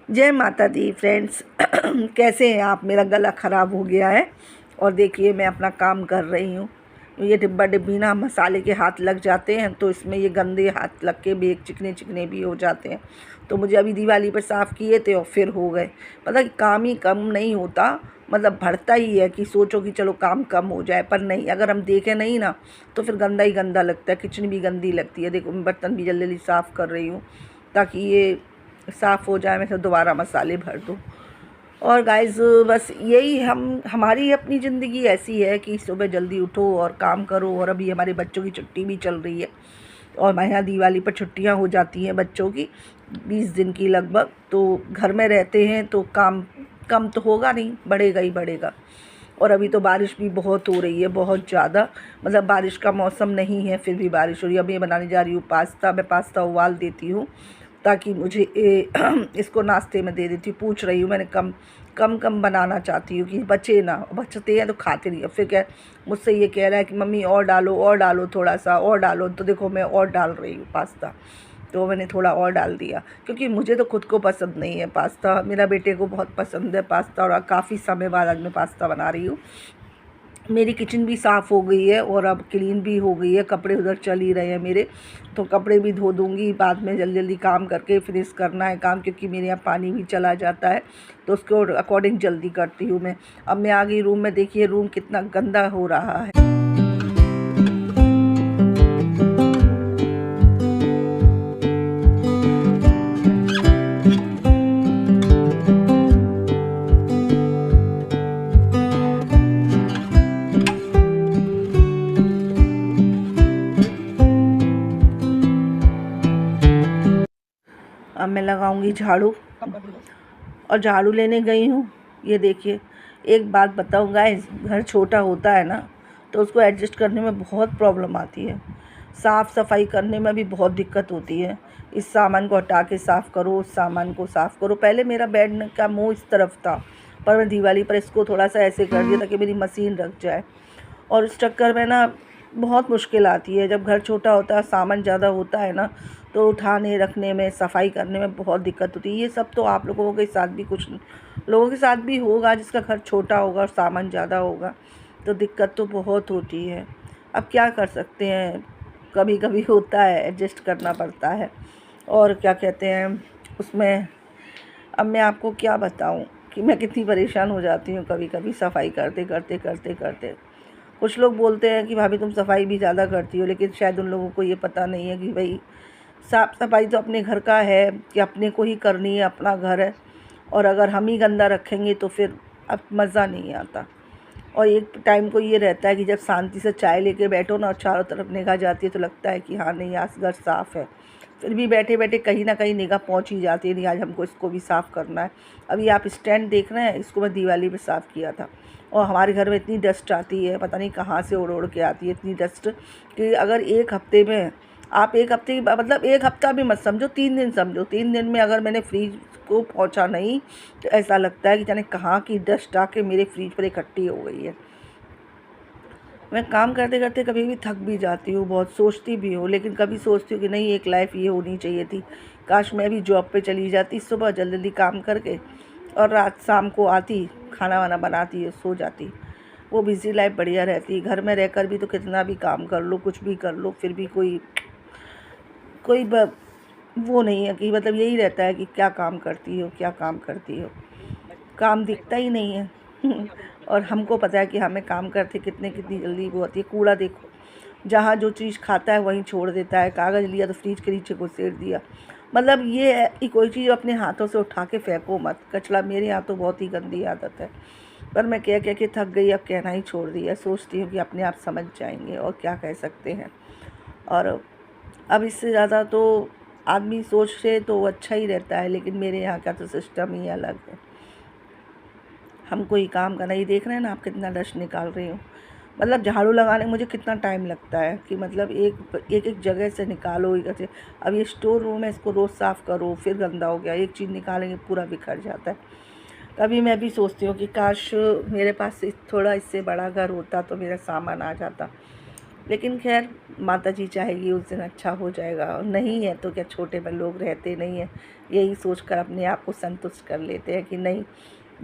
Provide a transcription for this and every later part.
जय माता दी फ्रेंड्स। कैसे हैं आप? मेरा गला ख़राब हो गया है और देखिए मैं अपना काम कर रही हूँ। ये डिब्बा डिब्बी ना मसाले के हाथ लग जाते हैं तो इसमें ये गंदे हाथ लग के भी चिकने चिकने भी हो जाते हैं। तो मुझे अभी दिवाली पर साफ़ किए थे और फिर हो गए। पता कि काम ही कम नहीं होता, मतलब बढ़ता ही है कि सोचो कि चलो काम कम हो जाए, पर नहीं, अगर हम देखें नहीं ना तो फिर गंदा ही गंदा लगता है। किचन भी गंदी लगती है। देखो मैं बर्तन भी जल्दी जल्दी साफ़ कर रही हूँ ताकि ये साफ़ हो जाए, मैं फिर दोबारा मसाले भर दूँ। और गाइस बस यही हमारी अपनी ज़िंदगी ऐसी है कि सुबह जल्दी उठो और काम करो। और अभी हमारे बच्चों की छुट्टी भी चल रही है और हमारे यहाँ दिवाली पर छुट्टियाँ हो जाती हैं बच्चों की 20 दिन की लगभग। तो घर में रहते हैं तो काम कम तो होगा नहीं, बढ़ेगा ही बढ़ेगा। और अभी तो बारिश भी बहुत हो रही है, बहुत ज़्यादा, मतलब बारिश का मौसम नहीं है फिर भी बारिश हो रही है। अभी बनाने जा रही हूँ पास्ता। मैं पास्ता उबाल देती हूँ ताकि मुझे इसको नाश्ते में दे देती हूँ। पूछ रही हूँ, मैंने कम कम कम बनाना चाहती हूँ कि बचे ना, बचते हैं तो खाते नहीं। फिर क्या मुझसे ये कह रहा है कि मम्मी और डालो थोड़ा सा और डालो। तो देखो मैं और डाल रही हूँ पास्ता। तो मैंने थोड़ा और डाल दिया क्योंकि मुझे तो खुद को पसंद नहीं है पास्ता, मेरा बेटे को बहुत पसंद है पास्ता। और काफ़ी समय बाद आज मैं पास्ता बना रही हूँ। मेरी किचन भी साफ़ हो गई है और अब क्लीन भी हो गई है। कपड़े उधर चल ही रहे हैं मेरे, तो कपड़े भी धो दूँगी बाद में। जल्दी जल्दी काम करके फिनिश करना है काम, क्योंकि मेरे यहाँ पानी भी चला जाता है तो उसके अकॉर्डिंग जल्दी करती हूँ मैं। अब मैं आ गई रूम में, देखिए रूम कितना गंदा हो रहा है। अब मैं लगाऊंगी झाड़ू और झाड़ू लेने गई हूँ। ये देखिए, एक बात बताऊँ गाइस, घर छोटा होता है ना तो उसको एडजस्ट करने में बहुत प्रॉब्लम आती है। साफ़ सफाई करने में भी बहुत दिक्कत होती है। इस सामान को हटा के साफ़ करो, उस सामान को साफ़ करो। पहले मेरा बेड का मुँह इस तरफ था, पर मैं दिवाली पर इसको थोड़ा सा ऐसे कर दिया ताकि मेरी मशीन रख जाए। और इस चक्कर में ना बहुत मुश्किल आती है। जब घर छोटा होता है, सामान ज़्यादा होता है ना, तो उठाने रखने में, सफाई करने में बहुत दिक्कत होती है। ये सब तो आप लोगों के साथ भी, कुछ लोगों के साथ भी होगा जिसका घर छोटा होगा और सामान ज़्यादा होगा, तो दिक्कत तो बहुत होती है। अब क्या कर सकते हैं, कभी कभी होता है, एडजस्ट करना पड़ता है। और क्या कहते हैं उसमें, अब मैं आपको क्या बताऊं कि मैं कितनी परेशान हो जाती हूँ कभी कभी सफाई करते करते करते करते। कुछ लोग बोलते हैं कि भाभी तुम सफाई भी ज़्यादा करती हो, लेकिन शायद उन लोगों को ये पता नहीं है कि भाई साफ़ सफाई तो अपने घर का है कि अपने को ही करनी है, अपना घर है। और अगर हम ही गंदा रखेंगे तो फिर अब मज़ा नहीं आता। और एक टाइम को ये रहता है कि जब शांति से चाय लेके बैठो ना और चारों तरफ निगाह जाती है तो लगता है कि हाँ नहीं, आज घर साफ़ है। फिर भी बैठे बैठे कहीं ना कहीं निगाह पहुंच ही जाती है, नहीं आज हमको इसको भी साफ़ करना है। अभी आप स्टैंड देख रहे हैं, इसको मैं दिवाली पे साफ़ किया था। और हमारे घर में इतनी डस्ट आती है, पता नहीं कहाँ से उड़ उड़ के आती है इतनी डस्ट, कि अगर एक हफ्ते में आप, एक हफ्ते की मतलब एक हफ्ता भी मत समझो, 3 दिन समझो, 3 दिन में अगर मैंने फ्रिज को पहुंचा नहीं तो ऐसा लगता है कि जाने कहाँ की डस्ट आके मेरे फ्रिज पर इकट्ठी हो गई है। मैं काम करते करते कभी भी थक भी जाती हूँ, बहुत सोचती भी हूँ, लेकिन कभी सोचती हूँ कि नहीं, एक लाइफ ये होनी चाहिए थी। काश मैं भी जॉब पे चली जाती, सुबह जल्दी जल्दी काम करके और रात शाम को आती, खाना वाना बनाती, सो जाती। वो बिज़ी लाइफ बढ़िया रहती। घर में रहकर भी तो कितना भी काम कर लो, कुछ भी कर लो, फिर भी कोई कोई वो नहीं है कि, मतलब यही रहता है कि क्या काम करती हो, क्या काम करती हो, काम दिखता ही नहीं है। और हमको पता है कि हमें काम करते कितनी जल्दी वो होती है। कूड़ा देखो, जहाँ जो चीज़ खाता है वहीं छोड़ देता है। कागज़ लिया तो फ्रिज के नीचे घुसेड़ दिया। मतलब ये है कि कोई चीज़ अपने हाथों से उठा के फेंको मत। कचरा मेरे यहाँ तो बहुत ही गंदी आदत है, पर मैं कह कह के थक गई, अब कहना ही छोड़ दिया। सोचती हूँ कि अपने आप समझ जाएंगे और क्या कह सकते हैं। और अब इससे ज़्यादा तो आदमी सोचे तो अच्छा ही रहता है, लेकिन मेरे यहाँ का तो सिस्टम ही अलग है। हमको ही काम करना। ये देख रहे हैं ना आप कितना डस्ट निकाल रही हूँ। मतलब झाड़ू लगाने में मुझे कितना टाइम लगता है कि मतलब एक जगह से निकालो इधर से। अब ये स्टोर रूम है, इसको रोज़ साफ़ करो, फिर गंदा हो गया, एक चीज़ निकालेंगे पूरा बिखर जाता है। कभी मैं भी सोचती हूँ कि काश मेरे पास थोड़ा इससे बड़ा घर होता तो मेरा सामान आ जाता, लेकिन खैर माता जी चाहेगी उस दिन अच्छा हो जाएगा, और नहीं है तो क्या, छोटे में लोग रहते नहीं हैं। यही सोचकर अपने आप को संतुष्ट कर लेते हैं कि नहीं,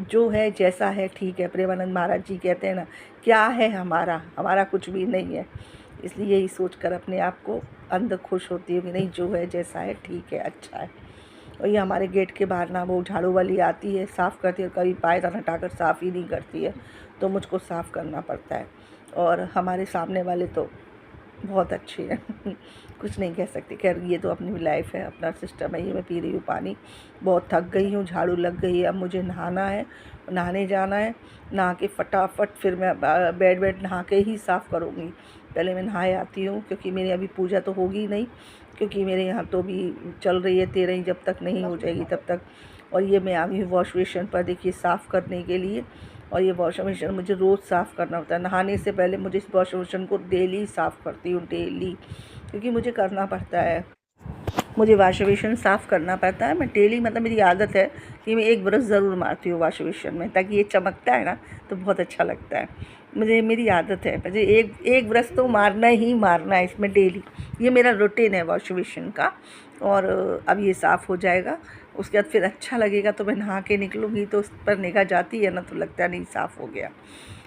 जो है जैसा है ठीक है। प्रेमानंद महाराज जी कहते हैं ना, क्या है हमारा, हमारा कुछ भी नहीं है। इसलिए यही सोचकर अपने आप को अंदर खुश होती हूँ कि नहीं, जो है जैसा है ठीक है, अच्छा है। और ये हमारे गेट के बाहर ना वो झाड़ू वाली आती है, साफ़ करती है, कभी पायदान हटाकर साफ़ ही नहीं करती है, तो मुझको साफ़ करना पड़ता है। और हमारे सामने वाले तो बहुत अच्छे हैं कुछ नहीं कह सकती। खैर ये तो अपनी लाइफ है, अपना सिस्टम है। ये मैं पी रही हूँ पानी, बहुत थक गई हूँ, झाड़ू लग गई है। अब मुझे नहाना है, नहाने जाना है। नहा के फटाफट फिर मैं बेड नहा के ही साफ़ करूँगी। पहले मैं नहाए आती हूँ, क्योंकि मेरी अभी पूजा तो होगी नहीं, क्योंकि मेरे यहाँ तो भी चल रही है 13, जब तक नहीं हो जाएगी तब तक। और ये मैं आ गई हूँ वॉश बेसिन पर, देखिए साफ़ करने के लिए। और ये वॉश बेसिन मुझे रोज़ साफ़ करना होता है। नहाने से पहले मुझे इस वॉश बेसिन को डेली साफ़ करती हूँ, डेली, क्योंकि मुझे करना पड़ता है। मुझे वॉश बेसिन साफ़ करना पड़ता है। मैं डेली, मतलब मेरी आदत है कि मैं एक ब्रश ज़रूर मारती हूँ वॉश बेसिन में, ताकि ये चमकता है ना तो बहुत अच्छा लगता है। मुझे, मेरी आदत है, मुझे एक ब्रश तो मारना ही मारना है इसमें डेली। ये मेरा रूटीन है वॉश बेसिन का। और अब ये साफ़ हो जाएगा, उसके बाद फिर अच्छा लगेगा। तो मैं नहा के निकलूँगी तो उस पर निगाह जाती है ना, तो लगता है नहीं साफ़ हो गया।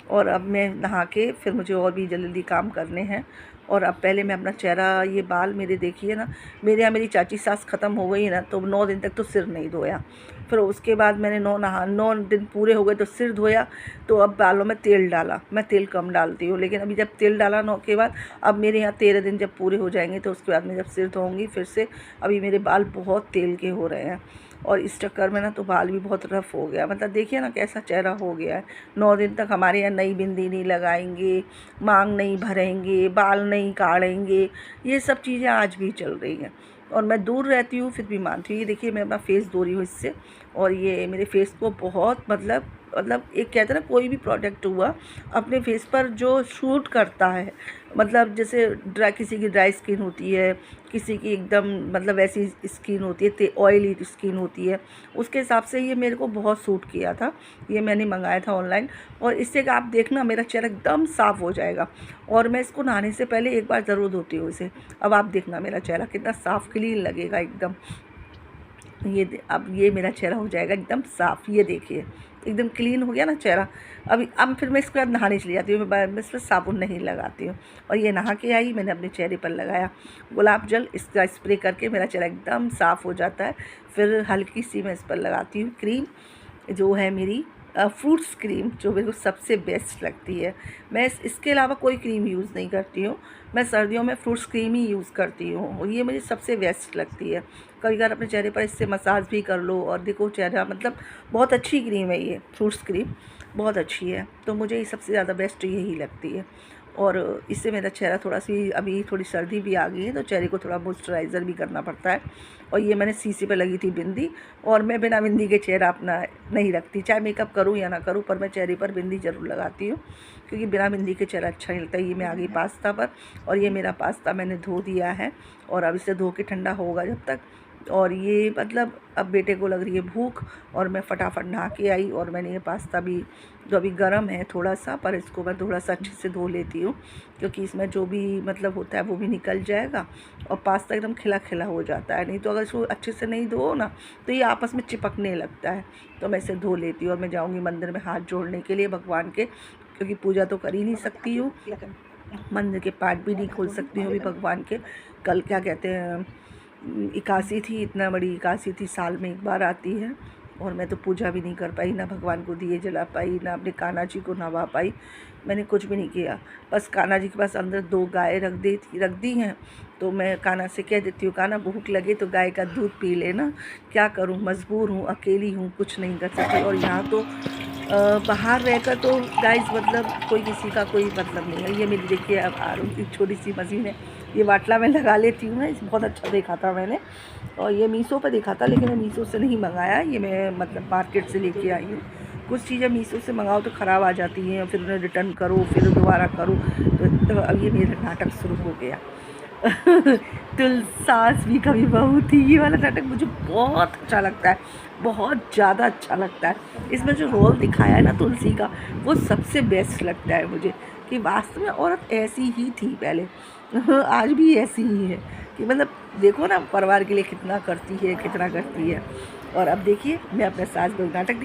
और अब मैं नहा के फिर मुझे और भी जल्दी काम करने हैं। और अब पहले मैं अपना चेहरा, ये बाल मेरे देखिए ना, मेरे यहाँ मेरी चाची सास ख़त्म हो गई ना, तो 9 दिन तक तो सिर नहीं धोया। फिर उसके बाद मैंने 9 दिन पूरे हो गए तो सिर धोया। तो अब बालों में तेल डाला, मैं तेल कम डालती हूँ, लेकिन अभी जब तेल डाला 9 के बाद, अब मेरे यहाँ 13 दिन जब पूरे हो जाएंगे तो उसके बाद मैं जब सिर धोऊँगी फिर से। अभी मेरे बाल बहुत तेल के हो रहे हैं, और इस चक्कर में ना तो बाल भी बहुत रफ़ हो गया। मतलब देखिए ना कैसा चेहरा हो गया है। 9 दिन तक हमारे यहाँ नई बिंदी नहीं लगाएंगे, मांग नहीं भरेंगे, बाल नहीं काटेंगे, ये सब चीज़ें आज भी चल रही हैं। और मैं दूर रहती हूँ फिर भी मानती हूँ। ये देखिए मैं अपना फेस धो रही हूँ इससे, और ये मेरे फेस को बहुत, मतलब एक कहते हैं ना, कोई भी प्रोडक्ट हुआ अपने फेस पर जो शूट करता है, मतलब जैसे किसी की ड्राई स्किन होती है, किसी की एकदम मतलब वैसी स्किन होती है, ऑयली स्किन होती है, उसके हिसाब से ये मेरे को बहुत सूट किया था। ये मैंने मंगाया था ऑनलाइन, और इससे आप देखना मेरा चेहरा एकदम साफ़ हो जाएगा। और मैं इसको नहाने से पहले एक बार ज़रूर धोती हूँ इसे। अब आप देखना मेरा चेहरा कितना साफ़ क्लीन लगेगा एकदम। अब ये मेरा चेहरा हो जाएगा एकदम साफ़। ये देखिए एकदम क्लीन हो गया ना चेहरा। अब फिर मैं इसके बाद नहाने चली जाती हूँ। मैं इस पर साबुन नहीं लगाती हूँ। और ये नहा के आई, मैंने अपने चेहरे पर लगाया गुलाब जल, इसका स्प्रे करके मेरा चेहरा एकदम साफ़ हो जाता है। फिर हल्की सी मैं इस पर लगाती हूँ क्रीम, जो है मेरी फ्रूट्स क्रीम, जो मेरे को सबसे बेस्ट लगती है। मैं इसके अलावा कोई क्रीम यूज़ नहीं करती हूँ। मैं सर्दियों में फ्रूट्स क्रीम ही यूज़ करती हूँ, और ये मुझे सबसे बेस्ट लगती है। कभी कभार अपने चेहरे पर इससे मसाज भी कर लो, और देखो चेहरा, मतलब बहुत अच्छी क्रीम है ये फ्रूट्स क्रीम, बहुत अच्छी है। तो मुझे ये सबसे ज़्यादा बेस्ट यही लगती है। और इससे मेरा चेहरा थोड़ा सी, अभी थोड़ी सर्दी भी आ गई है तो चेहरे को थोड़ा मॉइस्चराइज़र भी करना पड़ता है। और ये मैंने शीशे पे लगी थी बिंदी, और मैं बिना बिंदी के चेहरा अपना नहीं रखती, चाहे मेकअप करूँ या ना करूँ, पर मैं चेहरे पर बिंदी ज़रूर लगाती हूँ, क्योंकि बिना बिंदी के चेहरा अच्छा नहीं लगता। ये मैं आ गई पास्ता पर, और ये मेरा पास्ता मैंने धो दिया है, और अब इसे धो के ठंडा होगा जब तक। और ये मतलब अब बेटे को लग रही है भूख, और मैं फटाफट नहा के आई, और मैंने ये पास्ता भी, जो अभी गर्म है थोड़ा सा, पर इसको मैं थोड़ा सा अच्छे से धो लेती हूँ, क्योंकि इसमें जो भी मतलब होता है वो भी निकल जाएगा, और पास्ता एकदम खिला खिला हो जाता है। नहीं तो अगर इसको अच्छे से नहीं धो ना तो ये आपस में चिपकने लगता है। तो मैं इसे धो लेती हूँ, और मैं जाऊँगी मंदिर में हाथ जोड़ने के लिए भगवान के, क्योंकि पूजा तो कर ही नहीं सकती हूँ, मंदिर के पाठ भी नहीं खोल सकती हूँ अभी भगवान के। कल क्या कहते हैं, एकादशी थी, इतना बड़ी एकादशी थी, साल में एक बार आती है, और मैं तो पूजा भी नहीं कर पाई, ना भगवान को दिए जला पाई, ना अपने कान्हा जी को नहवा पाई। मैंने कुछ भी नहीं किया। बस कान्हा जी के पास अंदर 2 गाय रख दी हैं, तो मैं कान्हा से कह देती हूँ, कान्हा भूख लगे तो गाय का दूध पी लेना। क्या करूँ, मजबूर हूँ, अकेली हूँ, कुछ नहीं कर सकती। और यहाँ तो बाहर रहकर तो गाइस मतलब कोई किसी का कोई मतलब नहीं है। ये मेरी देखिए अब आर की छोटी सी मशीन है, ये बाटला में लगा लेती हूँ मैं। बहुत अच्छा देखा था मैंने, और ये मीशो पर देखा था, लेकिन मैं मीशो से नहीं मंगाया, ये मैं मतलब मार्केट से लेके आई हूँ। कुछ चीज़ें मीशो से मंगाओ तो ख़राब आ जाती हैं, फिर उन्हें रिटर्न करो, फिर दोबारा करो, तो अब ये मेरा नाटक शुरू हो गया सास भी कभी बहू थी, ये वाला नाटक मुझे बहुत अच्छा लगता है, बहुत ज़्यादा अच्छा लगता है। इसमें जो रोल दिखाया है ना तुलसी का, वो सबसे बेस्ट लगता है मुझे, कि वास्तव में औरत ऐसी ही थी पहले, आज भी ऐसी ही है कि मतलब देखो ना परिवार के लिए कितना करती है, कितना करती है। और अब देखिए मैं अपने सास बहू नाटक